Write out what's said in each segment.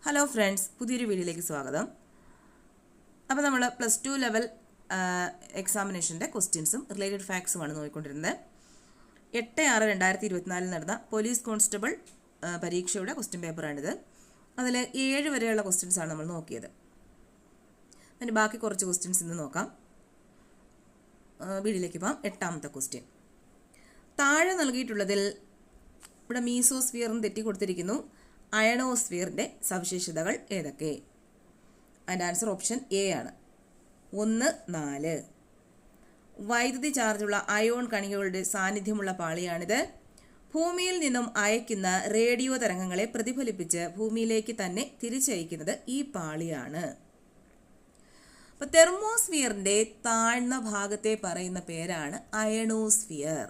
Hello friends, പുതിയൊരു വീഡിയോയിലേക്ക് സ്വാഗതം. അപ്പോൾ നമ്മൾ +2 ലെവൽ എക്സാമിനേഷൻ്റെ ക്വസ്റ്റ്യൻസും റിലേറ്റഡ് ഫാക്ട്സുമാണ് നോക്കിക്കൊണ്ടിരുന്നത്. 8/6/2024 നടന്ന പോലീസ് കോൺസ്റ്റബിൾ പരീക്ഷയുടെ ക്വസ്റ്റ്യൻ പേപ്പറാണിത്. അതിൽ 7 വരെയുള്ള ക്വസ്റ്റ്യൻസാണ് നമ്മൾ നോക്കിയത്. അതിന് ബാക്കി കുറച്ച് ക്വസ്റ്റ്യൻസ് ഇന്ന് നോക്കാം. വീഡിയോയിലേക്ക് പോകാം. 8ാമത്തെ ക്വസ്റ്റ്യൻ. താഴെ നൽകിയിട്ടുള്ളതിൽ ഇവിടെ മീസോസ്ഫിയറിന് തെറ്റി കൊടുത്തിരിക്കുന്നു. അയണോസ്ഫിയറിൻ്റെ സവിശേഷതകൾ ഏതൊക്കെ? അതിൻ്റെ ആൻസർ ഓപ്ഷൻ എ ആണ്. 1, 4. വൈദ്യുതി ചാർജുള്ള അയോൺ കണികകളുടെ സാന്നിധ്യമുള്ള പാളിയാണിത്. ഭൂമിയിൽ നിന്നും അയക്കുന്ന റേഡിയോ തരംഗങ്ങളെ പ്രതിഫലിപ്പിച്ച് ഭൂമിയിലേക്ക് തന്നെ തിരിച്ചയക്കുന്നത് ഈ പാളിയാണ്. അപ്പോൾ തെർമോസ്ഫിയറിൻ്റെ താഴ്ന്ന ഭാഗത്തെ പറയുന്ന പേരാണ് അയണോസ്ഫിയർ.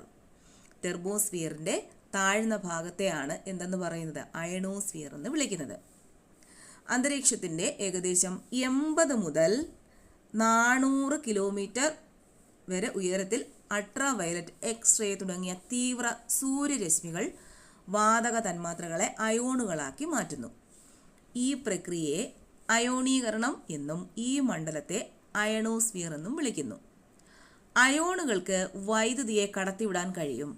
തെർമോസ്ഫിയറിൻ്റെ താഴ്ന്ന ഭാഗത്തെയാണ് എന്തെന്ന് പറയുന്നത്? അയണോസ്ഫിയർ എന്ന് വിളിക്കുന്നത്. അന്തരീക്ഷത്തിൻ്റെ ഏകദേശം 80 മുതൽ 400 കിലോമീറ്റർ വരെ ഉയരത്തിൽ അൾട്രാ വയലറ്റ്, എക്സ്റേ തുടങ്ങിയ തീവ്ര സൂര്യരശ്മികൾ വാതക തന്മാത്രകളെ അയോണുകളാക്കി മാറ്റുന്നു. ഈ പ്രക്രിയയെ അയോണീകരണം എന്നും ഈ മണ്ഡലത്തെ അയണോസ്ഫിയർ എന്നും വിളിക്കുന്നു. അയോണുകൾക്ക് വൈദ്യുതിയെ കടത്തിവിടാൻ കഴിയും.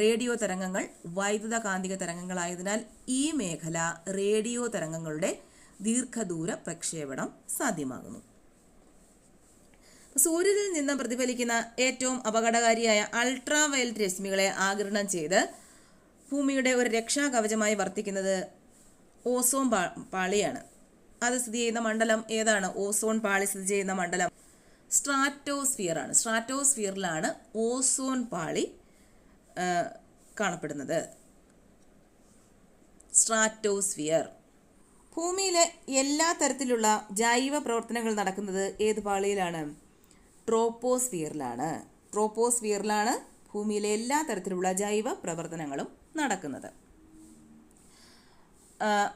റേഡിയോ തരംഗങ്ങൾ വൈദ്യുത കാന്തിക തരംഗങ്ങളായതിനാൽ ഈ മേഖല റേഡിയോ തരംഗങ്ങളുടെ ദീർഘദൂര പ്രക്ഷേപണം സാധ്യമാകുന്നു. സൂര്യനിൽ നിന്ന് പ്രതിഫലിക്കുന്ന ഏറ്റവും അപകടകാരിയായ അൾട്രാ വയലറ്റ് രശ്മികളെ ആഗിരണം ചെയ്ത് ഭൂമിയുടെ ഒരു രക്ഷാകവചമായി വർത്തിക്കുന്നത് ഓസോൺ പാളിയാണ്. അത് സ്ഥിതി ചെയ്യുന്ന മണ്ഡലം ഏതാണ്? ഓസോൺ പാളി സ്ഥിതി ചെയ്യുന്ന മണ്ഡലം സ്ട്രാറ്റോസ്ഫിയർ ആണ്. സ്ട്രാറ്റോസ്ഫിയറിലാണ് ഓസോൺ പാളി കാണപ്പെടുന്നത്. സ്ട്രാറ്റോസ്ഫിയർ. ഭൂമിയിലെ എല്ലാ തരത്തിലുള്ള ജൈവ പ്രവർത്തനങ്ങൾ നടക്കുന്നത് ഏത് പാളിയിലാണ്? ട്രോപ്പോസ്ഫിയറിലാണ്. ട്രോപ്പോസ്ഫിയറിലാണ് ഭൂമിയിലെ എല്ലാ തരത്തിലുള്ള ജൈവ പ്രവർത്തനങ്ങളും നടക്കുന്നത്.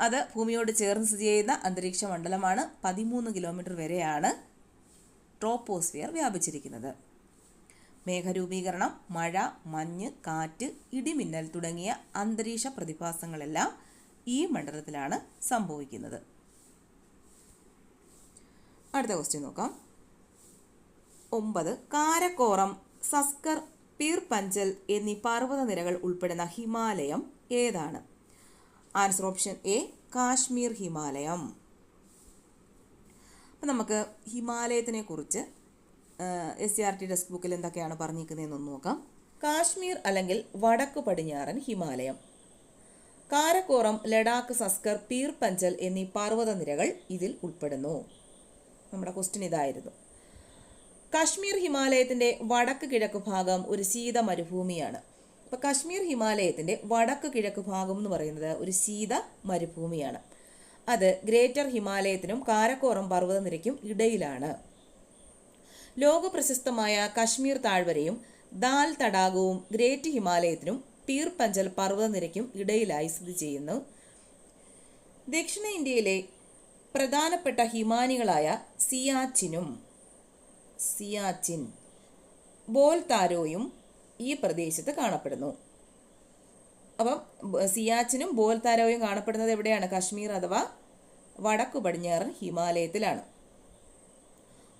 അത് ഭൂമിയോട് ചേർന്ന് സ്ഥിതി ചെയ്യുന്ന അന്തരീക്ഷ മണ്ഡലമാണ്. 13 കിലോമീറ്റർ വരെയാണ് ട്രോപ്പോസ്ഫിയർ വ്യാപിച്ചിരിക്കുന്നത്. മേഘരൂപീകരണം, മഴ, മഞ്ഞ്, കാറ്റ്, ഇടിമിന്നൽ തുടങ്ങിയ അന്തരീക്ഷ പ്രതിഭാസങ്ങളെല്ലാം ഈ മണ്ഡലത്തിലാണ് സംഭവിക്കുന്നത്. അടുത്ത ക്വസ്റ്റ്യൻ നോക്കാം. 9. കാരക്കോറം, സസ്കർ, പീർ പഞ്ചൽ എന്നീ പർവ്വതനിരകൾ ഉൾപ്പെടുന്ന ഹിമാലയം ഏതാണ്? ആൻസർ ഓപ്ഷൻ എ, കാശ്മീർ ഹിമാലയം. അപ്പം നമുക്ക് ഹിമാലയത്തിനെ കുറിച്ച് SCERT ടെക്സ്റ്റ് ബുക്കിൽ എന്തൊക്കെയാണ് പറഞ്ഞിരിക്കുന്നതെന്നൊന്ന് നോക്കാം. കാശ്മീർ അല്ലെങ്കിൽ വടക്കു പടിഞ്ഞാറൻ ഹിമാലയം. കാരക്കോറം, ലഡാക്ക്, സസ്കർ, പീർ പഞ്ചൽ എന്നീ പർവ്വതനിരകൾ ഇതിൽ ഉൾപ്പെടുന്നു. നമ്മുടെ ക്വസ്റ്റ്യൻ ഇതായിരുന്നു. കാശ്മീർ ഹിമാലയത്തിൻ്റെ വടക്ക് കിഴക്ക് ഭാഗം ഒരു ശീത മരുഭൂമിയാണ്. അപ്പോൾ കാശ്മീർ ഹിമാലയത്തിൻ്റെ വടക്ക് കിഴക്ക് ഭാഗം എന്ന് പറയുന്നത് ഒരു ശീത മരുഭൂമിയാണ്. അത് ഗ്രേറ്റർ ഹിമാലയത്തിനും കാരക്കോറം പർവ്വതനിരയ്ക്കും ഇടയിലാണ്. ലോകപ്രശസ്തമായ കശ്മീർ താഴ്വരയും ദാൽ തടാകവും ഗ്രേറ്റ് ഹിമാലയത്തിനും പീർ പഞ്ചൽ പർവ്വതനിരയ്ക്കും ഇടയിലായി സ്ഥിതി ചെയ്യുന്നു. ദക്ഷിണേന്ത്യയിലെ പ്രധാനപ്പെട്ട ഹിമാനികളായ സിയാച്ചിൻ, ബോൽതാരോയും ഈ പ്രദേശത്ത് കാണപ്പെടുന്നു. അപ്പം സിയാച്ചിനും ബോൽതാരോയും കാണപ്പെടുന്നത് എവിടെയാണ്? കശ്മീർ അഥവാ വടക്കു പടിഞ്ഞാറൻ ഹിമാലയത്തിലാണ്.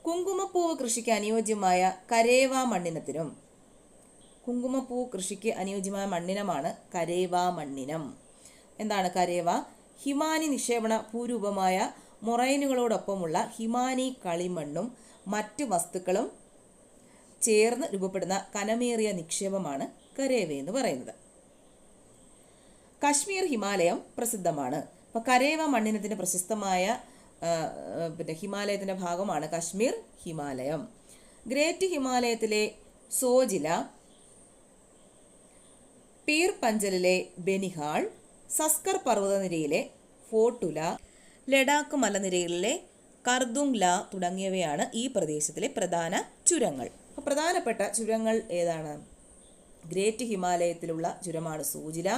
കുങ്കുമപ്പൂവ് കൃഷിക്ക് അനുയോജ്യമായ കരേവ മണ്ണിനത്തിനും, കുങ്കുമപ്പൂ കൃഷിക്ക് അനുയോജ്യമായ മണ്ണിനമാണ് കരേവ മണ്ണിനം. എന്താണ് കരേവ? ഹിമാനി നിക്ഷേപണ ഭൂരൂപമായ മൊറൈനുകളോടൊപ്പമുള്ള ഹിമാനി കളിമണ്ണും മറ്റ് വസ്തുക്കളും ചേർന്ന് രൂപപ്പെടുന്ന കനമേറിയ നിക്ഷേപമാണ് കരേവ എന്ന് പറയുന്നത്. കശ്മീർ ഹിമാലയം പ്രസിദ്ധമാണ്. അപ്പോൾ കരേവ മണ്ണിനത്തിന് പ്രശസ്തമായ ഹിമാലയത്തിൻ്റെ ഭാഗമാണ് കശ്മീർ ഹിമാലയം. ഗ്രേറ്റ് ഹിമാലയത്തിലെ സോജില, പീർ പഞ്ചലിലെ ബെനിഹാൾ, സസ്കർ പർവ്വതനിരയിലെ ഫോട്ടുല, ലഡാക്ക് മലനിരയിലെ കർദുങ് ല തുടങ്ങിയവയാണ് ഈ പ്രദേശത്തിലെ പ്രധാന ചുരങ്ങൾ. പ്രധാനപ്പെട്ട ചുരങ്ങൾ ഏതാണ്? ഗ്രേറ്റ് ഹിമാലയത്തിലുള്ള ചുരമാണ് സോജില,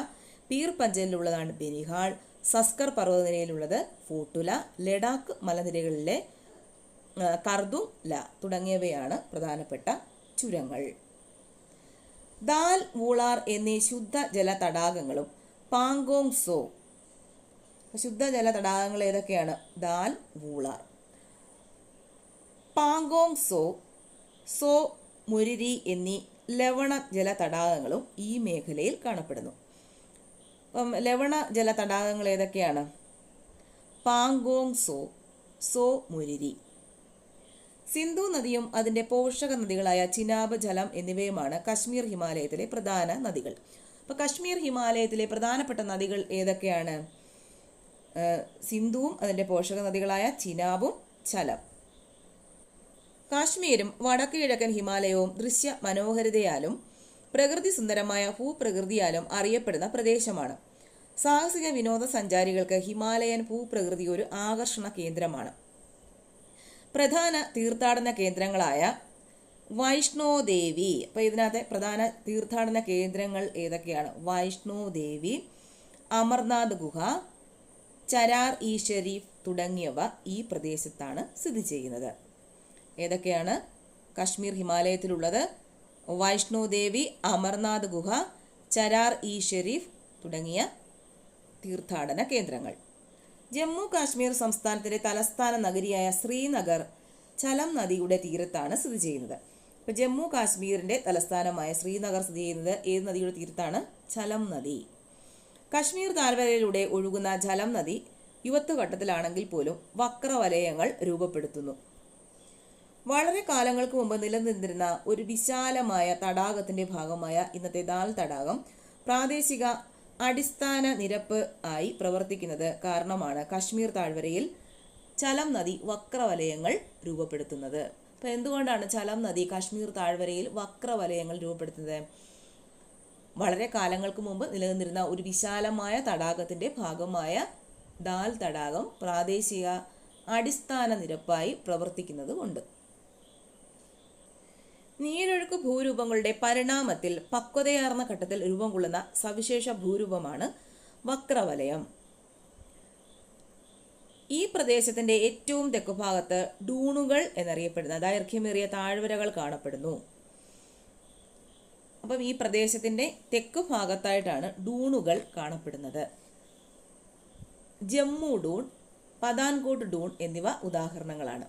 പീർ പഞ്ചലിലുള്ളതാണ് ബെനിഹാൾ, സസ്കർ പർവ്വതനിരയിലുള്ളത് ഫോട്ടുല, ലഡാക്ക് മലനിരകളിലെ കർദുങ് ല തുടങ്ങിയവയാണ് പ്രധാനപ്പെട്ട ചുരങ്ങൾ. ദാൽ, വൂളാർ എന്നീ ശുദ്ധജല തടാകങ്ങളും പാങ്കോങ് സോ ശുദ്ധജല തടാകങ്ങൾ ഏതൊക്കെയാണ്? ദാൽ, വൂളാർ. പാങ്കോങ് സോ, സോ മുരിരി എന്നീ ലവണ ജല തടാകങ്ങളും ഈ മേഖലയിൽ കാണപ്പെടുന്നു. അപ്പം ലവണ ജല തടാകങ്ങൾ ഏതൊക്കെയാണ്? പാങ്കോങ് സോ, സോ മുരിരി. സിന്ധു നദിയും അതിൻ്റെ പോഷക നദികളായ ചിനാബ്, ജലം എന്നിവയുമാണ് കശ്മീർ ഹിമാലയത്തിലെ പ്രധാന നദികൾ. അപ്പോൾ കശ്മീർ ഹിമാലയത്തിലെ പ്രധാനപ്പെട്ട നദികൾ ഏതൊക്കെയാണ്? സിന്ധുവും അതിൻ്റെ പോഷക നദികളായ ചിനാബും ഝലം. കാശ്മീരും വടക്ക് കിഴക്കൻ ഹിമാലയവും ദൃശ്യ മനോഹരിതയാലും പ്രകൃതി സുന്ദരമായ ഭൂപ്രകൃതിയാലും അറിയപ്പെടുന്ന പ്രദേശമാണ്. സാഹസിക വിനോദസഞ്ചാരികൾക്ക് ഹിമാലയൻ ഭൂപ്രകൃതി ഒരു ആകർഷണ കേന്ദ്രമാണ്. പ്രധാന തീർത്ഥാടന കേന്ദ്രങ്ങളായ വൈഷ്ണോദേവി, അപ്പോൾ ഇതിനകത്തെ പ്രധാന തീർത്ഥാടന കേന്ദ്രങ്ങൾ ഏതൊക്കെയാണ്? വൈഷ്ണോദേവി, അമർനാഥ് ഗുഹ, ചരാർ ഇ ഷരീഫ് തുടങ്ങിയവ ഈ പ്രദേശത്താണ് സ്ഥിതി ചെയ്യുന്നത്. ഏതൊക്കെയാണ് കശ്മീർ ഹിമാലയത്തിലുള്ളത്? വൈഷ്ണോദേവി, അമർനാഥ് ഗുഹ, ചരാർ ഇ ഷരീഫ് തുടങ്ങിയ തീർത്ഥാടന കേന്ദ്രങ്ങൾ. ജമ്മു കാശ്മീർ സംസ്ഥാനത്തിൻ്റെ തലസ്ഥാന നഗരിയായ ശ്രീനഗർ ഝലം നദിയുടെ തീരത്താണ് സ്ഥിതി ചെയ്യുന്നത്. ഇപ്പോൾ ജമ്മു കാശ്മീരിൻ്റെ തലസ്ഥാനമായ ശ്രീനഗർ സ്ഥിതി ചെയ്യുന്നത് ഏത് നദിയുടെ തീരത്താണ്? ഝലം നദി. കശ്മീർ താഴ്വരയിലൂടെ ഒഴുകുന്ന ഝലം നദി യുവത്വഘട്ടത്തിലാണെങ്കിൽ പോലും വക്രവലയങ്ങൾ രൂപപ്പെടുത്തുന്നു. വളരെ കാലങ്ങൾക്ക് മുമ്പ് നിലനിന്നിരുന്ന ഒരു വിശാലമായ തടാകത്തിൻ്റെ ഭാഗമായ ഇന്നത്തെ ദാൽ തടാകം പ്രാദേശിക അടിസ്ഥാന നിരപ്പ് ആയി പ്രവർത്തിക്കുന്നത് കാരണമാണ് കശ്മീർ താഴ്വരയിൽ ഝലം നദി വക്രവലയങ്ങൾ രൂപപ്പെടുത്തുന്നത്. അപ്പോൾ എന്തുകൊണ്ടാണ് ഝലം നദി കാശ്മീർ താഴ്വരയിൽ വക്രവലയങ്ങൾ രൂപപ്പെടുത്തുന്നത്? വളരെ കാലങ്ങൾക്ക് മുമ്പ് നിലനിന്നിരുന്ന ഒരു വിശാലമായ തടാകത്തിൻ്റെ ഭാഗമായ ദാൽ തടാകം പ്രാദേശിക അടിസ്ഥാന നിരപ്പായി പ്രവർത്തിക്കുന്നത് കൊണ്ട്. നീരൊഴുക്ക് ഭൂരൂപങ്ങളുടെ പരിണാമത്തിൽ പക്വതയാർന്ന ഘട്ടത്തിൽ രൂപം കൊള്ളുന്ന സവിശേഷ ഭൂരൂപമാണ് വക്രവലയം. ഈ പ്രദേശത്തിന്റെ ഏറ്റവും തെക്കുഭാഗത്ത് ഡൂണുകൾ എന്നറിയപ്പെടുന്ന ദൈർഘ്യമേറിയ താഴ്വരകൾ കാണപ്പെടുന്നു. അപ്പം ഈ പ്രദേശത്തിന്റെ തെക്കു ഭാഗത്തായിട്ടാണ് ഡൂണുകൾ കാണപ്പെടുന്നത്. ജമ്മു ഡൂൺ, പതാൻകോട്ട് ഡൂൺ എന്നിവ ഉദാഹരണങ്ങളാണ്.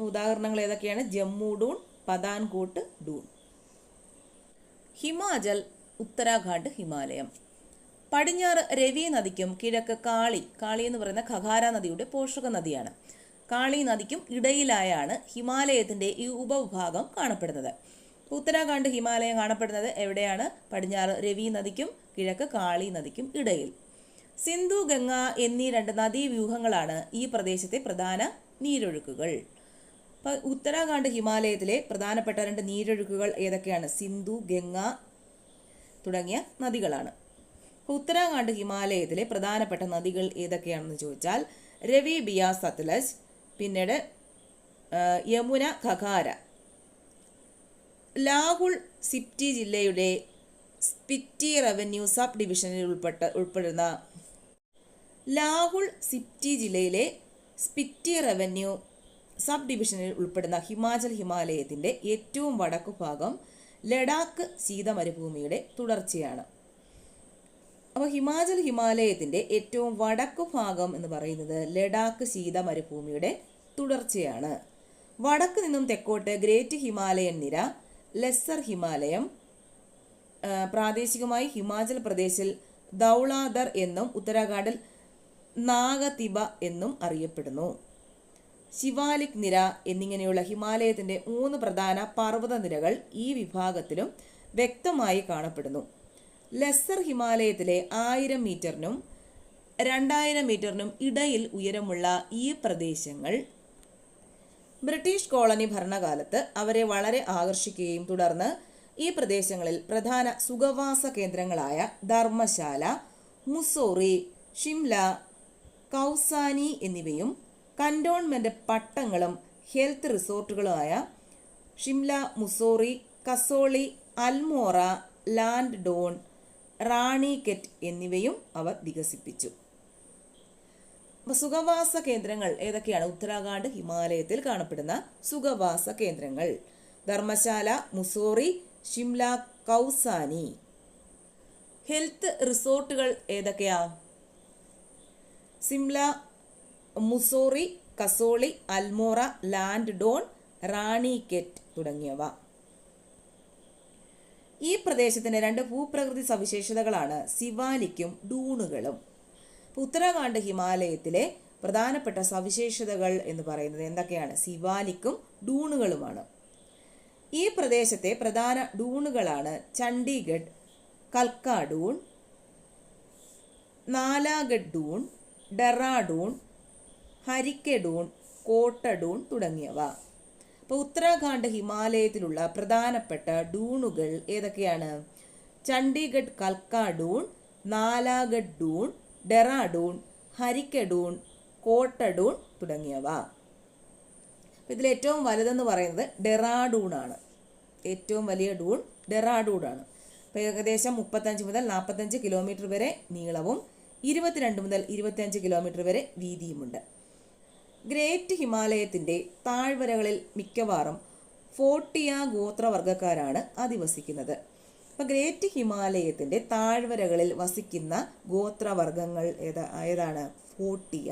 ഉദാഹരണങ്ങൾ ഏതൊക്കെയാണ്? ജമ്മു ഡൂൺ, പതാൻകോട്ട് ഡൂൺ. ഹിമാചൽ, ഉത്തരാഖണ്ഡ് ഹിമാലയം. പടിഞ്ഞാറ് രവി നദിക്കും കിഴക്ക് കാളി എന്ന് പറയുന്ന ഖഗാര നദിയുടെ പോഷക നദിയാണ്. കാളി നദിക്കും ഇടയിലായാണ് ഹിമാലയത്തിൻ്റെ ഈ ഉപവിഭാഗം കാണപ്പെടുന്നത്. ഉത്തരാഖണ്ഡ് ഹിമാലയം കാണപ്പെടുന്നത് എവിടെയാണ്? പടിഞ്ഞാറ് രവി നദിക്കും കിഴക്ക് കാളി നദിക്കും ഇടയിൽ. സിന്ധു, ഗംഗ എന്നീ രണ്ട് നദീവ്യൂഹങ്ങളാണ് ഈ പ്രദേശത്തെ പ്രധാന നീരൊഴുക്കുകൾ. അപ്പോൾ ഉത്തരാഖണ്ഡ് ഹിമാലയത്തിലെ പ്രധാനപ്പെട്ട രണ്ട് നീരൊഴുക്കുകൾ ഏതൊക്കെയാണ്? സിന്ധു, ഗംഗ തുടങ്ങിയ നദികളാണ്. ഉത്തരാഖണ്ഡ് ഹിമാലയത്തിലെ പ്രധാനപ്പെട്ട നദികൾ ഏതൊക്കെയാണെന്ന് ചോദിച്ചാൽ രവി, ബിയാസ്, സത്ലജ്, പിന്നീട് യമുന, ഖഗാര. ലാഹുൾ സ്പിറ്റി ജില്ലയുടെ സ്പിറ്റി റവന്യൂ സബ് ഡിവിഷനിൽ ഉൾപ്പെടുന്ന ലാഹുൾ സ്പിറ്റി ജില്ലയിലെ സ്പിറ്റി റവന്യൂ സബ് ഡിവിഷനിൽ ഉൾപ്പെടുന്ന ഹിമാചൽ ഹിമാലയത്തിൻ്റെ ഏറ്റവും വടക്കു ഭാഗം ലഡാക്ക് ശീതമരുഭൂമിയുടെ തുടർച്ചയാണ്. അപ്പോൾ ഹിമാചൽ ഹിമാലയത്തിൻ്റെ ഏറ്റവും വടക്കു ഭാഗം എന്ന് പറയുന്നത് ലഡാക്ക് ശീതമരുഭൂമിയുടെ തുടർച്ചയാണ്. വടക്ക് നിന്നും തെക്കോട്ട് ഗ്രേറ്റ് ഹിമാലയൻ നിര, ലെസ്സർ ഹിമാലയം, പ്രാദേശികമായി ഹിമാചൽ പ്രദേശിൽ ദൗളാദർ എന്നും ഉത്തരാഖണ്ഡിൽ നാഗതിബ എന്നും അറിയപ്പെടുന്നു. ശിവാലിക് നിര എന്നിങ്ങനെയുള്ള ഹിമാലയത്തിൻ്റെ 3 പ്രധാന പർവ്വത നിരകൾ ഈ വിഭാഗത്തിലും വ്യക്തമായി കാണപ്പെടുന്നു. ലെസ്സർ ഹിമാലയത്തിലെ 1000 മീറ്ററിനും 2000 മീറ്ററിനും ഇടയിൽ ഉയരമുള്ള ഈ പ്രദേശങ്ങൾ ബ്രിട്ടീഷ് കോളനി ഭരണകാലത്ത് അവരെ വളരെ ആകർഷിക്കുകയും തുടർന്ന് ഈ പ്രദേശങ്ങളിൽ പ്രധാന സുഖവാസ കേന്ദ്രങ്ങളായ ധർമ്മശാല, മുസോറി, ഷിംല, കൗസാനി എന്നിവയും cantonment പട്ടങ്ങളും health റിസോർട്ടുകളുമായ Shimla, Mussoorie, കസോളി, Almora, land Don, റാണിക്കെറ്റ് എന്നിവയും അവർ വികസിപ്പിച്ചു. സുഖവാസ കേന്ദ്രങ്ങൾ ഏതൊക്കെയാണ്? ഉത്തരാഖണ്ഡ് ഹിമാലയത്തിൽ കാണപ്പെടുന്ന സുഖവാസ കേന്ദ്രങ്ങൾ ധർമ്മശാല, മുസോറി, ഷിംല, കൗസാനി. ഹെൽത്ത് റിസോർട്ടുകൾ ഏതൊക്കെയാ? സിംല, മുസോറി, കസോളി, അൽമോറ, ലാൻഡ് ഡോൺ, റാണിക്കെറ്റ് തുടങ്ങിയവ. ഈ പ്രദേശത്തിന്റെ 2 ഭൂപ്രകൃതി സവിശേഷതകളാണ് സിവാലിക്കും ഡൂണുകളും. ഉത്തരാഖണ്ഡ് ഹിമാലയത്തിലെ പ്രധാനപ്പെട്ട സവിശേഷതകൾ എന്ന് പറയുന്നത് എന്തൊക്കെയാണ്? സിവാലിക്കും ഡൂണുകളുമാണ്. ഈ പ്രദേശത്തെ പ്രധാന ഡൂണുകളാണ് ചണ്ഡീഗഡ്, കൽക്ക ഡൂൺ, നാലാഗഡ് ഡൂൺ, ഡെറാഡൂൺ, ഹരിക്കെ ഡൂൺ, കോട്ട ഡൂൺ തുടങ്ങിയവ. അപ്പോൾ ഉത്തരാഖണ്ഡ് ഹിമാലയത്തിലുള്ള പ്രധാനപ്പെട്ട ഡൂണുകൾ ഏതൊക്കെയാണ്? ചണ്ഡീഗഡ് കൽക്ക ഡൂൺ, നാലാഗഡ് ഡൂൺ, ഡെറാഡൂൺ, ഹരിക്കെ ഡൂൺ, കോട്ട ഡൂൺ തുടങ്ങിയവ. ഇതിൽ ഏറ്റവും വലുതെന്ന് പറയുന്നത് ഡെറാഡൂൺ ആണ്. ഏറ്റവും വലിയ ഡൂൺ ഡെറാഡൂൺ ആണ്. അപ്പോൾ ഏകദേശം 35 മുതൽ 45 കിലോമീറ്റർ വരെ നീളവും 22 മുതൽ 25 കിലോമീറ്റർ വരെ വീതിയുമുണ്ട്. ഗ്രേറ്റ് ഹിമാലയത്തിൻ്റെ താഴ്വരകളിൽ മിക്കവാറും ഫോട്ടിയ ഗോത്രവർഗ്ഗക്കാരാണ് അധിവസിക്കുന്നത്. അപ്പോൾ ഗ്രേറ്റ് ഹിമാലയത്തിൻ്റെ താഴ്വരകളിൽ വസിക്കുന്ന ഗോത്രവർഗ്ഗങ്ങൾ ഏതാണ്? ഫോട്ടിയ.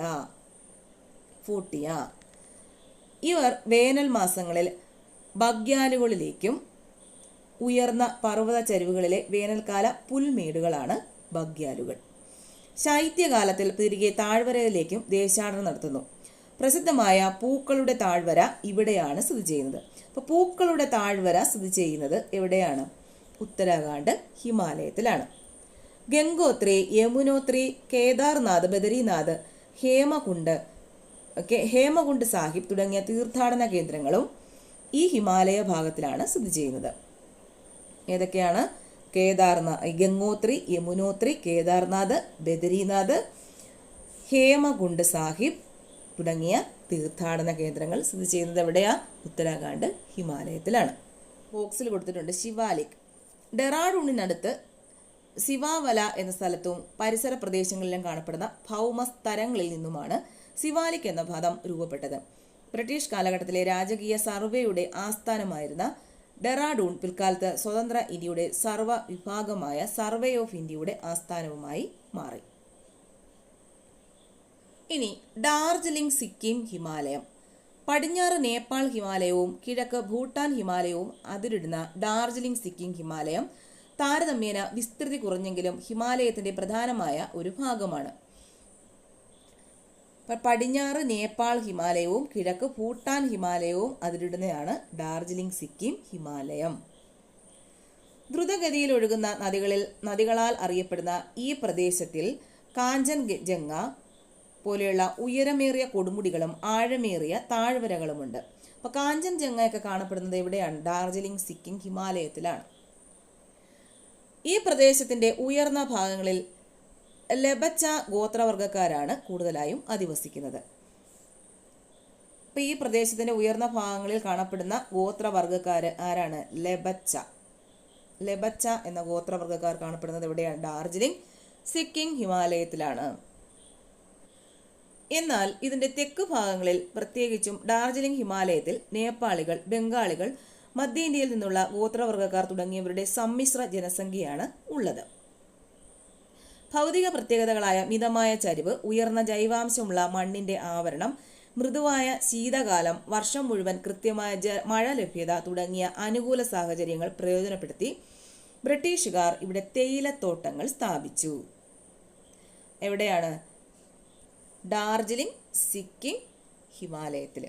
ഇവർ വേനൽ മാസങ്ങളിൽ ബഗ്യാലുകളിലേക്കും ഉയർന്ന പർവ്വത ചരിവുകളിലെ വേനൽക്കാല പുൽമേടുകളാണ് ബഗ്യാലുകൾ. ശൈത്യകാലത്തിൽ തിരികെ താഴ്വരയിലേക്കും ദേശാടനം നടത്തുന്നു. പ്രസിദ്ധമായ പൂക്കളുടെ താഴ്വര ഇവിടെയാണ് സ്ഥിതി ചെയ്യുന്നത്. അപ്പോൾ പൂക്കളുടെ താഴ്വര സ്ഥിതി ചെയ്യുന്നത് എവിടെയാണ്? ഉത്തരാഖണ്ഡ് ഹിമാലയത്തിലാണ്. ഗംഗോത്രി, യമുനോത്രി, കേദാർനാഥ്, ബദരീനാഥ്, ഹേമകുണ്ട് സാഹിബ് തുടങ്ങിയ തീർത്ഥാടന കേന്ദ്രങ്ങളും ഈ ഹിമാലയ ഭാഗത്തിലാണ് സ്ഥിതി ചെയ്യുന്നത്. ഏതൊക്കെയാണ്? ഗംഗോത്രി, യമുനോത്രി, കേദാർനാഥ്, ബദരീനാഥ്, ഹേമകുണ്ട് സാഹിബ് തുടങ്ങിയ തീർത്ഥാടന കേന്ദ്രങ്ങൾ സ്ഥിതി ചെയ്യുന്നത് എവിടെയാ? ഉത്തരാഖണ്ഡ് ഹിമാലയത്തിലാണ്. ബോക്സിൽ കൊടുത്തിട്ടുണ്ട് ശിവാലിക്. ഡെറാഡൂണിനടുത്ത് സിവാവല എന്ന സ്ഥലത്തും പരിസര പ്രദേശങ്ങളിലും കാണപ്പെടുന്ന ഭൗമസ്തരങ്ങളിൽ നിന്നുമാണ് സിവാലിക് എന്ന പദം രൂപപ്പെട്ടത്. ബ്രിട്ടീഷ് കാലഘട്ടത്തിലെ രാജകീയ സർവേയുടെ ആസ്ഥാനമായിരുന്ന ഡെറാഡൂൺ പിൽക്കാലത്ത് സ്വതന്ത്ര ഇന്ത്യയുടെ സർവ്വ വിഭാഗമായ സർവേ ഓഫ് ഇന്ത്യയുടെ ആസ്ഥാനവുമായി മാറി. ഇനി ഡാർജിലിംഗ് സിക്കിം ഹിമാലയം. പടിഞ്ഞാറ് നേപ്പാൾ ഹിമാലയവും കിഴക്ക് ഭൂട്ടാൻ ഹിമാലയവും അതിരിടുന്ന ഡാർജിലിംഗ് സിക്കിം ഹിമാലയം താരതമ്യേന വിസ്തൃതി കുറഞ്ഞെങ്കിലും ഹിമാലയത്തിന്റെ പ്രധാനമായ ഒരു ഭാഗമാണ്. പടിഞ്ഞാറ് നേപ്പാൾ ഹിമാലയവും കിഴക്ക് ഭൂട്ടാൻ ഹിമാലയവും അതിരിടുന്നതാണ് ഡാർജിലിംഗ് സിക്കിം ഹിമാലയം. ദ്രുതഗതിയിൽ ഒഴുകുന്ന നദികളാൽ അറിയപ്പെടുന്ന ഈ പ്രദേശത്തിൽ കാഞ്ചൻജംഗ പോലെയുള്ള ഉയരമേറിയ കൊടുമുടികളും ആഴമേറിയ താഴ്വരകളുമുണ്ട്. അപ്പോൾ കാഞ്ചൻജംഗയൊക്കെ കാണപ്പെടുന്നത് എവിടെയാണ്? ഡാർജിലിംഗ് സിക്കിം ഹിമാലയത്തിലാണ്. ഈ പ്രദേശത്തിന്റെ ഉയർന്ന ഭാഗങ്ങളിൽ ലെബച്ച ഗോത്രവർഗ്ഗക്കാരാണ് കൂടുതലായും അധിവസിക്കുന്നത്. അപ്പോൾ ഈ പ്രദേശത്തിന്റെ ഉയർന്ന ഭാഗങ്ങളിൽ കാണപ്പെടുന്ന ഗോത്രവർഗ്ഗക്കാർ ആരാണ്? ലെബച്ച എന്ന ഗോത്രവർഗ്ഗക്കാർ കാണപ്പെടുന്നത് എവിടെയാണ്? ഡാർജിലിംഗ് സിക്കിം ഹിമാലയത്തിലാണ്. എന്നാൽ ഇതിന്റെ തെക്ക് ഭാഗങ്ങളിൽ, പ്രത്യേകിച്ചും ഡാർജിലിംഗ് ഹിമാലയത്തിൽ നേപ്പാളികൾ, ബംഗാളികൾ, മധ്യേന്ത്യയിൽ നിന്നുള്ള ഗോത്രവർഗ്ഗക്കാർ തുടങ്ങിയവരുടെ സമ്മിശ്ര ജനസംഖ്യയാണ് ഉള്ളത്. ഭൗതിക പ്രത്യേകതകളായ മിതമായ ചരിവ്, ഉയർന്ന ജൈവാംശമുള്ള മണ്ണിന്റെ ആവരണം, മൃദുവായ ശീതകാലം, വർഷം മുഴുവൻ കൃത്യമായ മഴ ലഭ്യത തുടങ്ങിയ അനുകൂല സാഹചര്യങ്ങൾ പ്രയോജനപ്പെടുത്തി ബ്രിട്ടീഷുകാർ ഇവിടെ തേയിലത്തോട്ടങ്ങൾ സ്ഥാപിച്ചു. എവിടെയാണ്? ഡാർജിലിംഗ് സിക്കിം ഹിമാലയത്തിൽ.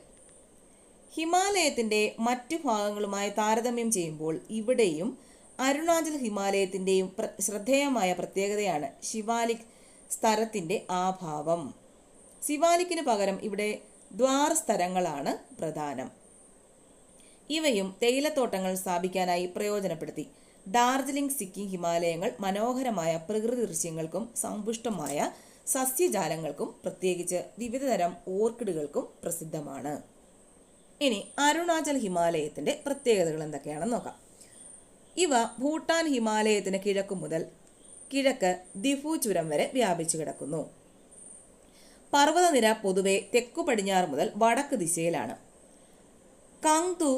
ഹിമാലയത്തിന്റെ മറ്റു ഭാഗങ്ങളുമായി താരതമ്യം ചെയ്യുമ്പോൾ ഇവിടെയും അരുണാചൽ ഹിമാലയത്തിന്റെയും ശ്രദ്ധേയമായ പ്രത്യേകതയാണ് ശിവാലിക് സ്തരത്തിന്റെ ആഭാവം. ശിവാലിക്കിന് പകരം ഇവിടെ ദ്വാർ സ്തരങ്ങളാണ് പ്രധാനം. ഇവയും തേയിലത്തോട്ടങ്ങൾ സ്ഥാപിക്കാനായി പ്രയോജനപ്പെടുത്തി. ഡാർജിലിംഗ് സിക്കിം ഹിമാലയങ്ങൾ മനോഹരമായ പ്രകൃതി ദൃശ്യങ്ങൾക്കും സമ്പുഷ്ടമായ സസ്യജാലങ്ങൾക്കും പ്രത്യേകിച്ച് വിവിധതരം ഓർക്കിഡുകൾക്കും പ്രസിദ്ധമാണ്. ഇനി അരുണാചൽ ഹിമാലയത്തിന്റെ പ്രത്യേകതകൾ എന്തൊക്കെയാണെന്ന് നോക്കാം. ഇവ ഭൂട്ടാൻ ഹിമാലയത്തിന് കിഴക്കു മുതൽ കിഴക്ക് ദിഫു ചുരം വരെ വ്യാപിച്ചു കിടക്കുന്നു. പർവ്വതനിര പൊതുവെ തെക്കു പടിഞ്ഞാറ് മുതൽ വടക്ക് ദിശയിലാണ്. കങ്തു,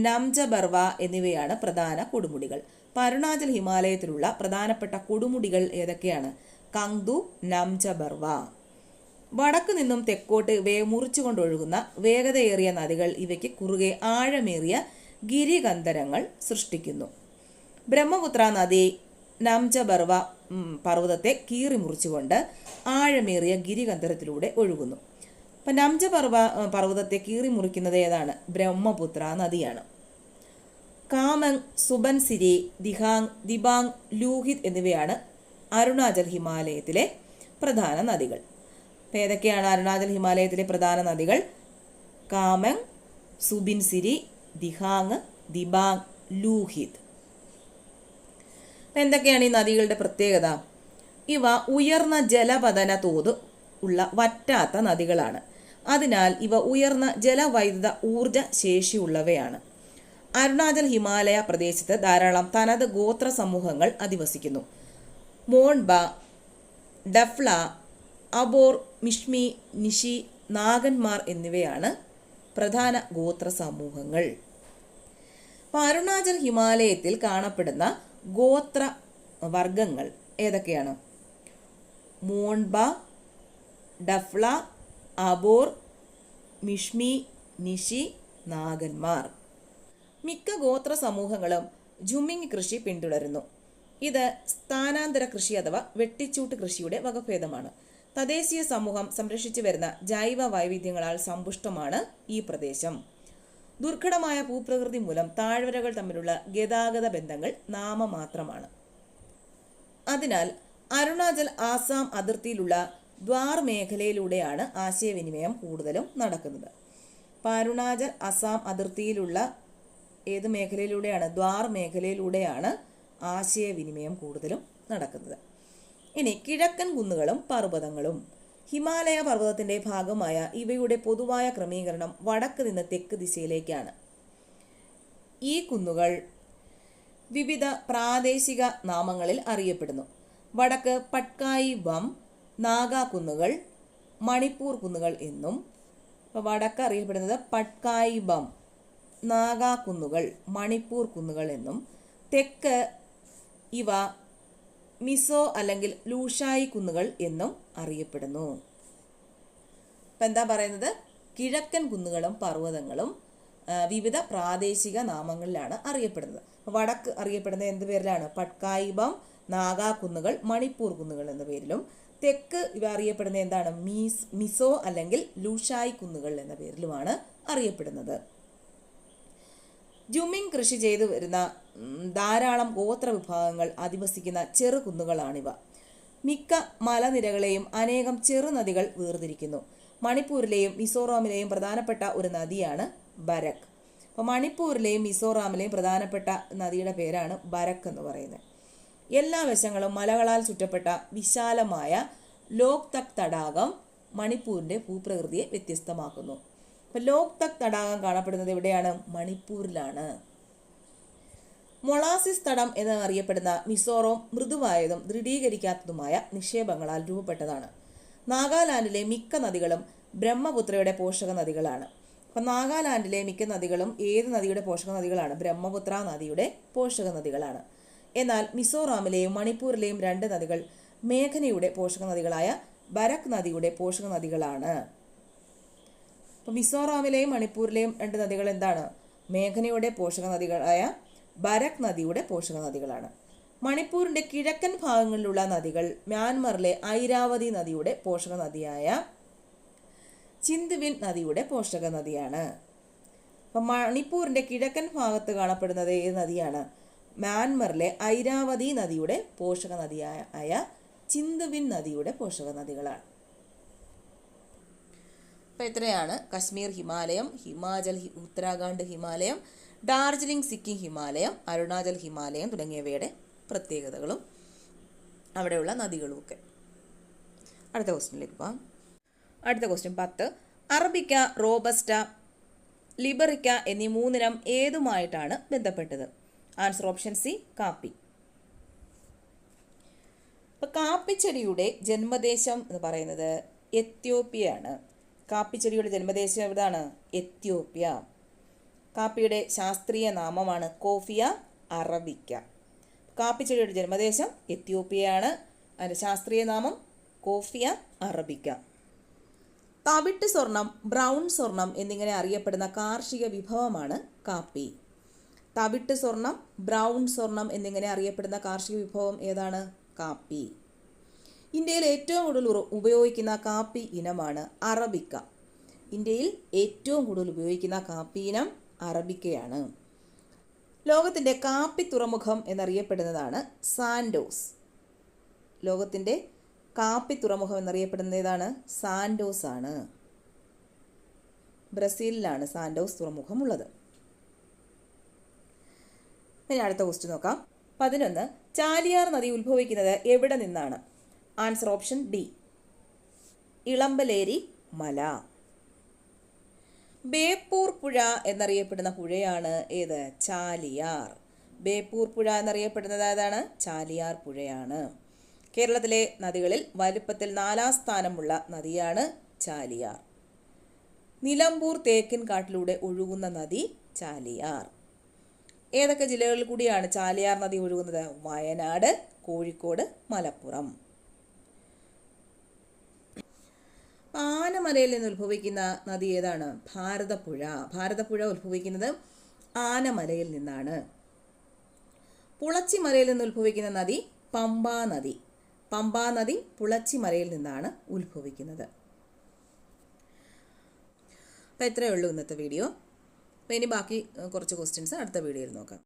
നംജബർവ എന്നിവയാണ് പ്രധാന കൊടുമുടികൾ. അരുണാചൽ ഹിമാലയത്തിലുള്ള പ്രധാനപ്പെട്ട കൊടുമുടികൾ ഏതൊക്കെയാണ്? കങ്തു, നംജബർവ. വടക്കു നിന്നും തെക്കോട്ട് ഇവയെ മുറിച്ചുകൊണ്ടൊഴുകുന്ന വേഗതയേറിയ നദികൾ ഇവയ്ക്ക് കുറുകെ ആഴമേറിയ ഗിരികന്ധരങ്ങൾ സൃഷ്ടിക്കുന്നു. ബ്രഹ്മപുത്ര നദി നംജബർവ പർവ്വതത്തെ കീറി മുറിച്ചുകൊണ്ട് ആഴമേറിയ ഗിരികന്ധരത്തിലൂടെ ഒഴുകുന്നു. അപ്പം നംജബർവ പർവ്വതത്തെ കീറി മുറിക്കുന്നത് ഏതാണ്? ബ്രഹ്മപുത്ര നദിയാണ്. കാമങ്, സുബൻസിരി, ദിബാങ്, ലൂഹിത് എന്നിവയാണ് അരുണാചൽ ഹിമാലയത്തിലെ പ്രധാന നദികൾ. അപ്പം ഏതൊക്കെയാണ് അരുണാചൽ ഹിമാലയത്തിലെ പ്രധാന നദികൾ? കാമങ്, സുബിൻസിരി, ദിഹാങ്, ദിബാങ്, ലൂഹിത്. എന്തൊക്കെയാണ് ഈ നദികളുടെ പ്രത്യേകത? ഇവ ഉയർന്ന ജലപതന തോത് ഉള്ള വറ്റാത്ത നദികളാണ്. അതിനാൽ ഇവ ഉയർന്ന ജലവൈദ്യുത ഊർജ ശേഷിയുള്ളവയാണ്. അരുണാചൽ ഹിമാലയ പ്രദേശത്ത് ധാരാളം തനത് ഗോത്ര സമൂഹങ്ങൾ അധിവസിക്കുന്നു. മോൺബ, ഡഫ്ല, അബോർ, മിഷ്മി, നിഷി, നാഗന്മാർ എന്നിവയാണ് പ്രധാന ഗോത്ര സമൂഹങ്ങൾ. അപ്പോൾ അരുണാചൽ ഹിമാലയത്തിൽ കാണപ്പെടുന്ന ഗോത്ര വർഗങ്ങൾ ഏതൊക്കെയാണ്? മോൺബ, ഡഫ്ല, അബോർ, മിഷ്മി, നിഷി, നാഗന്മാർ. മിക്ക ഗോത്ര സമൂഹങ്ങളും ജുമിങ് കൃഷി പിന്തുടരുന്നു. ഇത് സ്ഥാനാന്തര കൃഷി അഥവാ വെട്ടിച്ചൂട്ട് കൃഷിയുടെ വകഭേദമാണ്. തദ്ദേശീയ സമൂഹം സംരക്ഷിച്ചു വരുന്ന ജൈവ വൈവിധ്യങ്ങളാൽ സമ്പുഷ്ടമാണ് ഈ പ്രദേശം. ദുർഘടമായ ഭൂപ്രകൃതി മൂലം താഴ്വരകൾ തമ്മിലുള്ള ഗതാഗത ബന്ധങ്ങൾ നാമമാത്രമാണ്. അതിനാൽ അരുണാചൽ ആസാം അതിർത്തിയിലുള്ള ദ്വാർ മേഖലയിലൂടെയാണ് ആശയവിനിമയം കൂടുതലും നടക്കുന്നത്. അപ്പോൾ അരുണാചൽ അസാം അതിർത്തിയിലുള്ള ഏത് മേഖലയിലൂടെയാണ്? ദ്വാർ മേഖലയിലൂടെയാണ് ആശയവിനിമയം കൂടുതലും നടക്കുന്നത്. ഇനി കിഴക്കൻ കുന്നുകളും പർവ്വതങ്ങളും. ഹിമാലയ പർവ്വതത്തിൻ്റെ ഭാഗമായ ഇവയുടെ പൊതുവായ ക്രമീകരണം വടക്ക് നിന്ന് തെക്ക് ദിശയിലേക്കാണ്. ഈ കുന്നുകൾ വിവിധ പ്രാദേശിക നാമങ്ങളിൽ അറിയപ്പെടുന്നു. വടക്ക് പട്കായി ബം, നാഗാ കുന്നുകൾ, മണിപ്പൂർ കുന്നുകൾ എന്നും. വടക്ക് അറിയപ്പെടുന്നത് പട്കായി ബം, നാഗാ കുന്നുകൾ, മണിപ്പൂർ കുന്നുകൾ എന്നും. തെക്ക് ഇവ മിസോ അല്ലെങ്കിൽ ലൂഷായി കുന്നുകൾ എന്നും അറിയപ്പെടുന്നു. അപ്പം എന്താ പറയുന്നത്? കിഴക്കൻ കുന്നുകളും പർവ്വതങ്ങളും വിവിധ പ്രാദേശിക നാമങ്ങളിലാണ് അറിയപ്പെടുന്നത്. വടക്ക് അറിയപ്പെടുന്നത് എന്ത് പേരിലാണ്? പട്കായി ബം, നാഗാ കുന്നുകൾ, മണിപ്പൂർ കുന്നുകൾ എന്ന പേരിലും. തെക്ക് ഇവ അറിയപ്പെടുന്നത് എന്താണ്? മിസോ അല്ലെങ്കിൽ ലൂഷായി കുന്നുകൾ എന്ന പേരിലുമാണ് അറിയപ്പെടുന്നത്. ജുമിങ് കൃഷി ചെയ്തു വരുന്ന ധാരാളം ഗോത്ര വിഭാഗങ്ങൾ അധിവസിക്കുന്ന ചെറു കുന്നുകളാണിവ. മിക്ക മലനിരകളെയും അനേകം ചെറുനദികൾ വേർതിരിക്കുന്നു. മണിപ്പൂരിലെയും മിസോറാമിലെയും പ്രധാനപ്പെട്ട ഒരു നദിയാണ് ബരക്. അപ്പോൾ മണിപ്പൂരിലെയും മിസോറാമിലെയും പ്രധാനപ്പെട്ട നദിയുടെ പേരാണ് ബരക് എന്ന് പറയുന്നത്. എല്ലാ വശങ്ങളും മലകളാൽ ചുറ്റപ്പെട്ട വിശാലമായ ലോക്തക് തടാകം മണിപ്പൂരിൻ്റെ ഭൂപ്രകൃതിയെ വ്യത്യസ്തമാക്കുന്നു. അപ്പോൾ ലോക്തക് തടാകം കാണപ്പെടുന്നത് എവിടെയാണ്? മണിപ്പൂരിലാണ്. മൊളാസിസ് തടം എന്നറിയപ്പെടുന്ന മിസോറം മൃദുവായതും ദൃഢീകരിക്കാത്തതുമായ നിക്ഷേപങ്ങളാൽ രൂപപ്പെട്ടതാണ്. നാഗാലാൻഡിലെ മിക്ക നദികളും ബ്രഹ്മപുത്രയുടെ പോഷക നദികളാണ്. അപ്പം നാഗാലാൻഡിലെ മിക്ക നദികളും ഏത് നദിയുടെ പോഷക നദികളാണ്? ബ്രഹ്മപുത്ര നദിയുടെ പോഷക നദികളാണ്. എന്നാൽ മിസോറാമിലെയും മണിപ്പൂരിലെയും രണ്ട് നദികൾ മേഘനയുടെ പോഷക നദികളായ ബരക് നദിയുടെ പോഷക നദികളാണ്. അപ്പോൾ മിസോറാമിലെയും മണിപ്പൂരിലെയും രണ്ട് നദികൾ എന്താണ്? മേഘനയുടെ പോഷക നദികളായ ബരക് നദിയുടെ പോഷക നദികളാണ്. മണിപ്പൂരിൻ്റെ കിഴക്കൻ ഭാഗങ്ങളിലുള്ള നദികൾ മ്യാൻമറിലെ ഐരാവതി നദിയുടെ പോഷക നദിയായ ചിന്ദ്വിൻ നദിയുടെ പോഷക നദിയാണ്. അപ്പം മണിപ്പൂരിൻ്റെ കിഴക്കൻ ഭാഗത്ത് കാണപ്പെടുന്നത് ഏത് നദിയാണ്? മ്യാൻമറിലെ ഐരാവതി നദിയുടെ പോഷക നദിയായ ചിന്ദ്വിൻ നദിയുടെ പോഷക നദികളാണ്. അപ്പോൾ ഇത്രയാണ് കശ്മീർ ഹിമാലയം, ഹിമാചൽ ഉത്തരാഖണ്ഡ് ഹിമാലയം, ഡാർജിലിംഗ് സിക്കിം ഹിമാലയം, അരുണാചൽ ഹിമാലയം തുടങ്ങിയവയുടെ പ്രത്യേകതകളും അവിടെയുള്ള നദികളുമൊക്കെ. അടുത്ത ക്വസ്റ്റ്യനിലേക്ക് പോകാം. അടുത്ത ക്വസ്റ്റ്യൻ 10. അറബിക്ക, റോബസ്റ്റ, ലിബറിക്ക എന്നീ മൂന്നിനം ഏതുമായിട്ടാണ് ബന്ധപ്പെട്ടത്? ആൻസർ ഓപ്ഷൻ സി, കാപ്പി. ഇപ്പം കാപ്പിച്ചെടിയുടെ ജന്മദേശം എന്ന് പറയുന്നത് എത്യോപ്യയാണ്. കാപ്പിച്ചെടിയുടെ ജന്മദേശം എവിടെയാണ്? എത്യോപ്യ. കാപ്പിയുടെ ശാസ്ത്രീയ നാമമാണ് കോഫിയ അറബിക്ക. കാപ്പിച്ചെടിയുടെ ജന്മദേശം എത്യോപ്യയാണ്. അതിൻ്റെ ശാസ്ത്രീയ നാമം കോഫിയ അറബിക്ക. തവിട്ട് സ്വർണം, ബ്രൗൺ സ്വർണം എന്നിങ്ങനെ അറിയപ്പെടുന്ന കാർഷിക വിഭവമാണ് കാപ്പി. തവിട്ട് സ്വർണം, ബ്രൗൺ സ്വർണം എന്നിങ്ങനെ അറിയപ്പെടുന്ന കാർഷിക വിഭവം ഏതാണ്? കാപ്പി. ഇന്ത്യയിൽ ഏറ്റവും കൂടുതൽ ഉപയോഗിക്കുന്ന കാപ്പി ഇനമാണ് അറബിക്ക. ഇന്ത്യയിൽ ഏറ്റവും കൂടുതൽ ഉപയോഗിക്കുന്ന കാപ്പി ഇനം അറബിക്കയാണ്. ലോകത്തിൻ്റെ കാപ്പി തുറമുഖം എന്നറിയപ്പെടുന്നതാണ് സാൻഡോസ്. ലോകത്തിൻ്റെ കാപ്പി തുറമുഖം എന്നറിയപ്പെടുന്നത് ഏതാണ്? സാൻഡോസ് ആണ്. ബ്രസീലിലാണ് സാൻഡോസ് തുറമുഖം ഉള്ളത്. ഇനി അടുത്ത ക്വസ്റ്റ്യൻ നോക്കാം. 11. ചാലിയാർ നദി ഉത്ഭവിക്കുന്നത് എവിടെ നിന്നാണ്? ആൻസർ ഓപ്ഷൻ ഡി, ഇളമ്പലേരി മല. ബേപ്പൂർ പുഴ എന്നറിയപ്പെടുന്ന പുഴയാണ് ഏത്? ചാലിയാർ. ബേപ്പൂർ പുഴ എന്നറിയപ്പെടുന്നത് ഏതാണ്? ചാലിയാർ പുഴയാണ്. കേരളത്തിലെ നദികളിൽ വലുപ്പത്തിൽ 4ാം സ്ഥാനമുള്ള നദിയാണ് ചാലിയാർ. നിലമ്പൂർ തേക്കിൻ കാട്ടിലൂടെ ഒഴുകുന്ന നദി ചാലിയാർ. ഏതൊക്കെ ജില്ലകളിൽ കൂടിയാണ് ചാലിയാർ നദി ഒഴുകുന്നത്? വയനാട്, കോഴിക്കോട്, മലപ്പുറം. ആനമലയിൽ നിന്ന് ഉത്ഭവിക്കുന്ന നദി ഏതാണ്? ഭാരതപ്പുഴ. ഭാരതപ്പുഴ ഉത്ഭവിക്കുന്നത് ആനമലയിൽ നിന്നാണ്. പുളച്ചിമലയിൽ നിന്ന് ഉത്ഭവിക്കുന്ന നദി പമ്പാ നദി. പമ്പാ നദി പുളച്ചിമലയിൽ നിന്നാണ് ഉത്ഭവിക്കുന്നത്. അപ്പോൾ ഇത്രയേ ഉള്ളൂ ഇന്നത്തെ വീഡിയോ. അപ്പോൾ ഇനി ബാക്കി കുറച്ച് ക്വസ്റ്റ്യൻസ് അടുത്ത വീഡിയോയിൽ നോക്കാം.